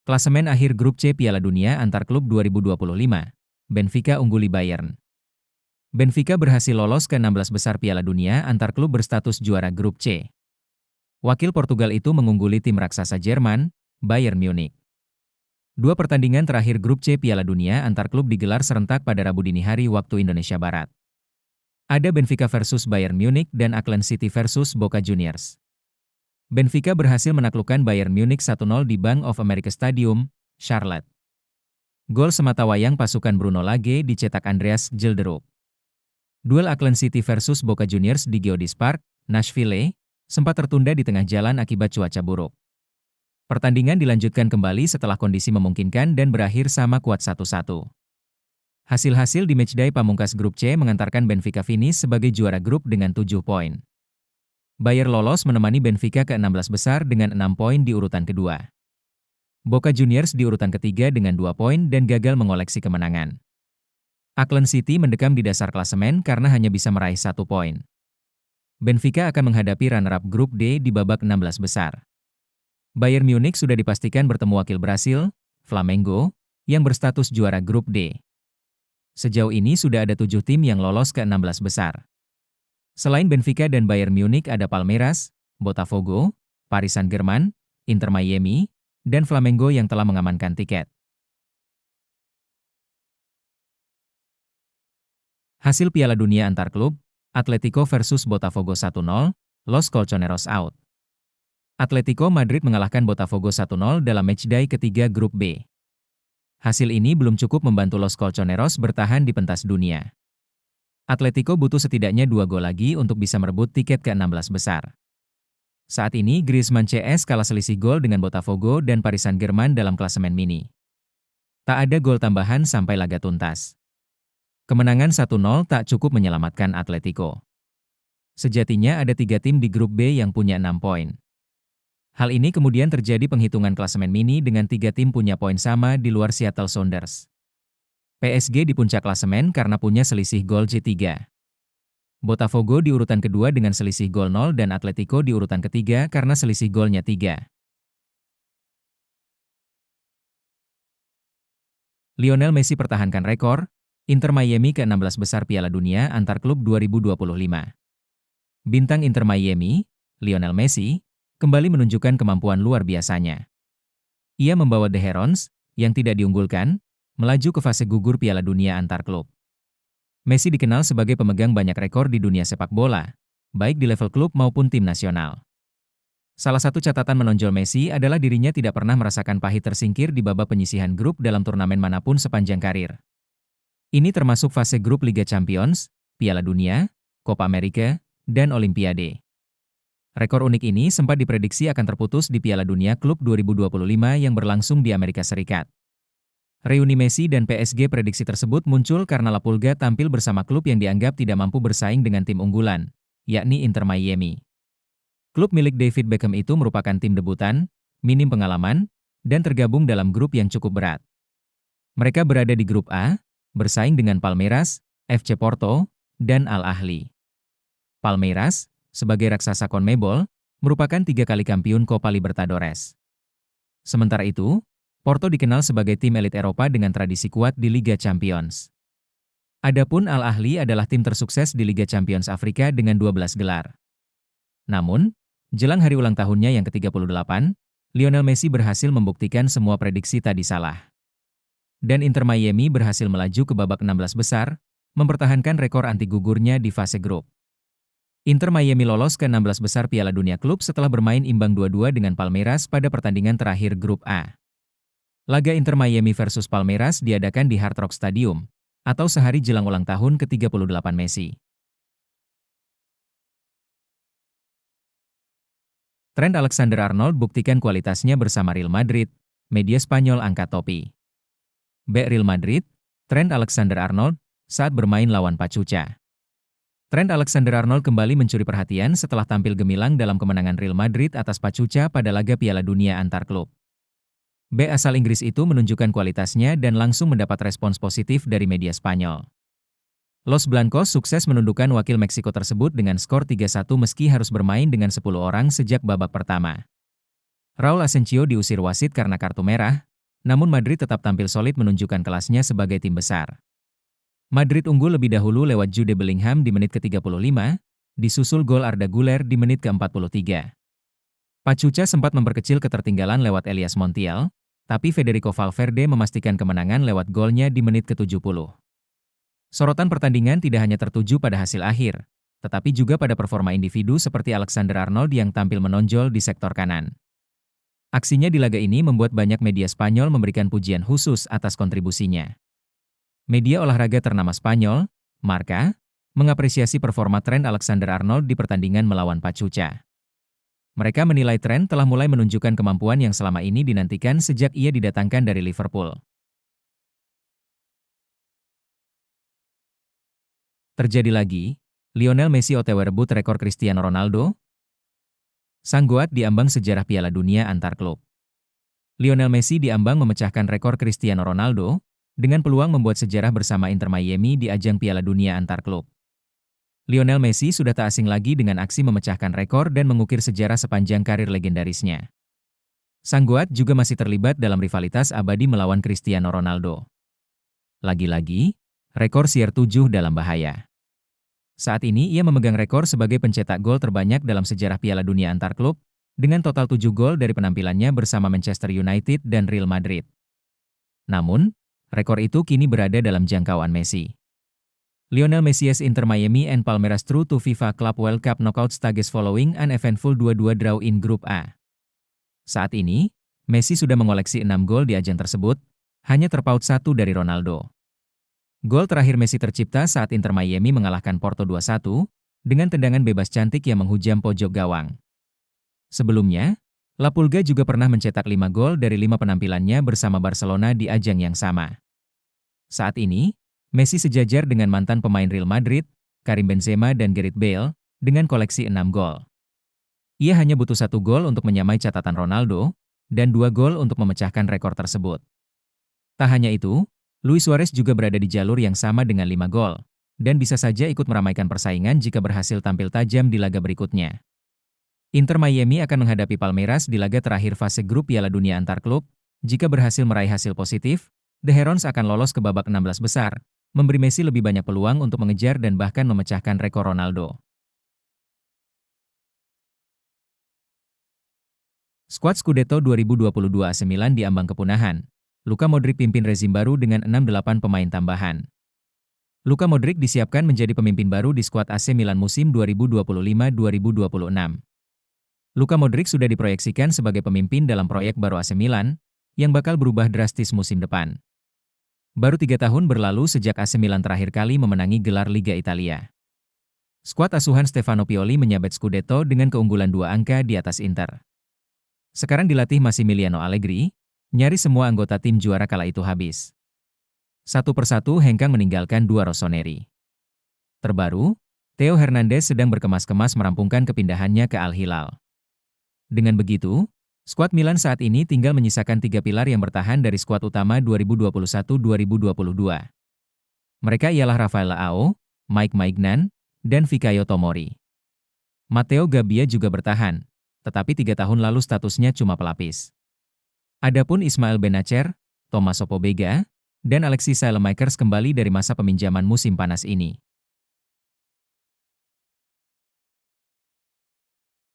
Klasemen akhir Grup C Piala Dunia antar klub 2025. Benfica ungguli Bayern. Benfica berhasil lolos ke 16 besar Piala Dunia antar klub berstatus juara Grup C. Wakil Portugal itu mengungguli tim raksasa Jerman, Bayern Munich. Dua pertandingan terakhir Grup C Piala Dunia antar klub digelar serentak pada Rabu dini hari waktu Indonesia Barat. Ada Benfica versus Bayern Munich dan Auckland City versus Boca Juniors. Benfica berhasil menaklukkan Bayern Munich 1-0 di Bank of America Stadium, Charlotte. Gol sematawayang pasukan Bruno Lage dicetak Andreas Gelderop. Duel Auckland City versus Boca Juniors di Geodis Park, Nashville, sempat tertunda di tengah jalan akibat cuaca buruk. Pertandingan dilanjutkan kembali setelah kondisi memungkinkan dan berakhir sama kuat 1-1. Hasil-hasil di matchday pamungkas Grup C mengantarkan Benfica finish sebagai juara grup dengan 7 poin. Bayern lolos menemani Benfica ke 16 besar dengan 6 poin di urutan kedua. Boca Juniors di urutan ketiga dengan 2 poin dan gagal mengoleksi kemenangan. Auckland City mendekam di dasar klasemen karena hanya bisa meraih 1 poin. Benfica akan menghadapi runner-up Grup D di babak 16 besar. Bayern Munich sudah dipastikan bertemu wakil Brasil, Flamengo, yang berstatus juara Grup D. Sejauh ini sudah ada 7 tim yang lolos ke 16 besar. Selain Benfica dan Bayern Munich ada Palmeiras, Botafogo, Paris Saint-Germain, Inter Miami, dan Flamengo yang telah mengamankan tiket. Hasil Piala Dunia antar klub, Atletico versus Botafogo 1-0, Los Colchoneros out. Atletico Madrid mengalahkan Botafogo 1-0 dalam matchday ketiga Grup B. Hasil ini belum cukup membantu Los Colchoneros bertahan di pentas dunia. Atletico butuh setidaknya 2 gol lagi untuk bisa merebut tiket ke 16 besar. Saat ini Griezmann CS kalah selisih gol dengan Botafogo dan Paris Saint-Germain dalam klasemen mini. Tak ada gol tambahan sampai laga tuntas. Kemenangan 1-0 tak cukup menyelamatkan Atletico. Sejatinya ada 3 tim di Grup B yang punya 6 poin. Hal ini kemudian terjadi penghitungan klasemen mini dengan 3 tim punya poin sama di luar Seattle Sounders. PSG di puncak klasemen karena punya selisih gol J3. Botafogo di urutan kedua dengan selisih gol 0 dan Atletico di urutan ketiga karena selisih golnya 3. Lionel Messi pertahankan rekor, Inter Miami ke 16 besar Piala Dunia antar klub 2025. Bintang Inter Miami, Lionel Messi, kembali menunjukkan kemampuan luar biasanya. Ia membawa The Herons, yang tidak diunggulkan, melaju ke fase gugur Piala Dunia antar klub. Messi dikenal sebagai pemegang banyak rekor di dunia sepak bola, baik di level klub maupun tim nasional. Salah satu catatan menonjol Messi adalah dirinya tidak pernah merasakan pahit tersingkir di babak penyisihan grup dalam turnamen manapun sepanjang karir. Ini termasuk fase grup Liga Champions, Piala Dunia, Copa America, dan Olimpiade. Rekor unik ini sempat diprediksi akan terputus di Piala Dunia Klub 2025 yang berlangsung di Amerika Serikat. Reuni Messi dan PSG prediksi tersebut muncul karena La Pulga tampil bersama klub yang dianggap tidak mampu bersaing dengan tim unggulan, yakni Inter Miami. Klub milik David Beckham itu merupakan tim debutan, minim pengalaman, dan tergabung dalam grup yang cukup berat. Mereka berada di grup A, bersaing dengan Palmeiras, FC Porto, dan Al Ahly. Palmeiras, sebagai raksasa CONMEBOL, merupakan 3 kali kampiun Copa Libertadores. Sementara itu, Porto dikenal sebagai tim elit Eropa dengan tradisi kuat di Liga Champions. Adapun Al Ahly adalah tim tersukses di Liga Champions Afrika dengan 12 gelar. Namun, jelang hari ulang tahunnya yang ke-38, Lionel Messi berhasil membuktikan semua prediksi tadi salah. Dan Inter Miami berhasil melaju ke babak 16 besar, mempertahankan rekor anti gugurnya di fase grup. Inter Miami lolos ke 16 besar Piala Dunia Klub setelah bermain imbang 2-2 dengan Palmeiras pada pertandingan terakhir Grup A. Laga Inter Miami versus Palmeiras diadakan di Hard Rock Stadium, atau sehari jelang ulang tahun ke-38 Messi. Trent Alexander-Arnold buktikan kualitasnya bersama Real Madrid, media Spanyol angkat topi. Bek Real Madrid, Trent Alexander-Arnold, saat bermain lawan Pachuca. Trent Alexander-Arnold kembali mencuri perhatian setelah tampil gemilang dalam kemenangan Real Madrid atas Pachuca pada laga Piala Dunia antar klub. Bek asal Inggris itu menunjukkan kualitasnya dan langsung mendapat respons positif dari media Spanyol. Los Blancos sukses menundukkan wakil Meksiko tersebut dengan skor 3-1 meski harus bermain dengan 10 orang sejak babak pertama. Raul Asensio diusir wasit karena kartu merah, namun Madrid tetap tampil solid menunjukkan kelasnya sebagai tim besar. Madrid unggul lebih dahulu lewat Jude Bellingham di menit ke-35, disusul gol Arda Güler di menit ke-43. Pachuca sempat memperkecil ketertinggalan lewat Elias Montiel, tapi Federico Valverde memastikan kemenangan lewat golnya di menit ke-70. Sorotan pertandingan tidak hanya tertuju pada hasil akhir, tetapi juga pada performa individu seperti Alexander Arnold yang tampil menonjol di sektor kanan. Aksinya di laga ini membuat banyak media Spanyol memberikan pujian khusus atas kontribusinya. Media olahraga ternama Spanyol, Marca, mengapresiasi performa Trent Alexander-Arnold di pertandingan melawan Pachuca. Mereka menilai Trent telah mulai menunjukkan kemampuan yang selama ini dinantikan sejak ia didatangkan dari Liverpool. Terjadi lagi, Lionel Messi OTW rebut rekor Cristiano Ronaldo. Sang goat diambang sejarah Piala Dunia antar klub. Lionel Messi diambang memecahkan rekor Cristiano Ronaldo, dengan peluang membuat sejarah bersama Inter Miami di ajang Piala Dunia antar klub. Lionel Messi sudah tak asing lagi dengan aksi memecahkan rekor dan mengukir sejarah sepanjang karir legendarisnya. Sang goat juga masih terlibat dalam rivalitas abadi melawan Cristiano Ronaldo. Lagi-lagi, rekor CR7 dalam bahaya. Saat ini ia memegang rekor sebagai pencetak gol terbanyak dalam sejarah Piala Dunia antar klub, dengan total 7 gol dari penampilannya bersama Manchester United dan Real Madrid. Namun, rekor itu kini berada dalam jangkauan Messi. Lionel Messi's Inter Miami and Palmeiras through to FIFA Club World Cup knockout stages following an eventful 2-2 draw in Grup A. Saat ini, Messi sudah mengoleksi 6 gol di ajang tersebut, hanya terpaut 1 dari Ronaldo. Gol terakhir Messi tercipta saat Inter Miami mengalahkan Porto 2-1, dengan tendangan bebas cantik yang menghujam pojok gawang. Sebelumnya, La Pulga juga pernah mencetak 5 gol dari 5 penampilannya bersama Barcelona di ajang yang sama. Saat ini, Messi sejajar dengan mantan pemain Real Madrid, Karim Benzema dan Gareth Bale, dengan koleksi 6 gol. Ia hanya butuh 1 gol untuk menyamai catatan Ronaldo, dan 2 gol untuk memecahkan rekor tersebut. Tak hanya itu, Luis Suarez juga berada di jalur yang sama dengan 5 gol, dan bisa saja ikut meramaikan persaingan jika berhasil tampil tajam di laga berikutnya. Inter Miami akan menghadapi Palmeiras di laga terakhir fase grup Piala Dunia antar klub. Jika berhasil meraih hasil positif, The Herons akan lolos ke babak 16 besar, memberi Messi lebih banyak peluang untuk mengejar dan bahkan memecahkan rekor Ronaldo. Skuad Scudetto 2022 AC Milan diambang kepunahan. Luka Modric pimpin rezim baru dengan 6-8 pemain tambahan. Luka Modric disiapkan menjadi pemimpin baru di skuad AC Milan musim 2025-2026. Luka Modric sudah diproyeksikan sebagai pemimpin dalam proyek baru AC Milan, yang bakal berubah drastis musim depan. Baru 3 tahun berlalu sejak AC Milan terakhir kali memenangi gelar Liga Italia. Skuad asuhan Stefano Pioli menyabet Scudetto dengan keunggulan 2 angka di atas Inter. Sekarang dilatih Massimiliano Allegri, nyaris semua anggota tim juara kala itu habis. Satu persatu hengkang meninggalkan 2 Rossoneri. Terbaru, Theo Hernandez sedang berkemas-kemas merampungkan kepindahannya ke Al Hilal. Dengan begitu, skuad Milan saat ini tinggal menyisakan 3 pilar yang bertahan dari skuad utama 2021-2022. Mereka ialah Rafael Leao, Mike Maignan, dan Fikayo Tomori. Matteo Gabbia juga bertahan, tetapi 3 tahun lalu statusnya cuma pelapis. Adapun Ismail Benacer, Tommaso Pobega, dan Alexis Saelemaekers kembali dari masa peminjaman musim panas ini.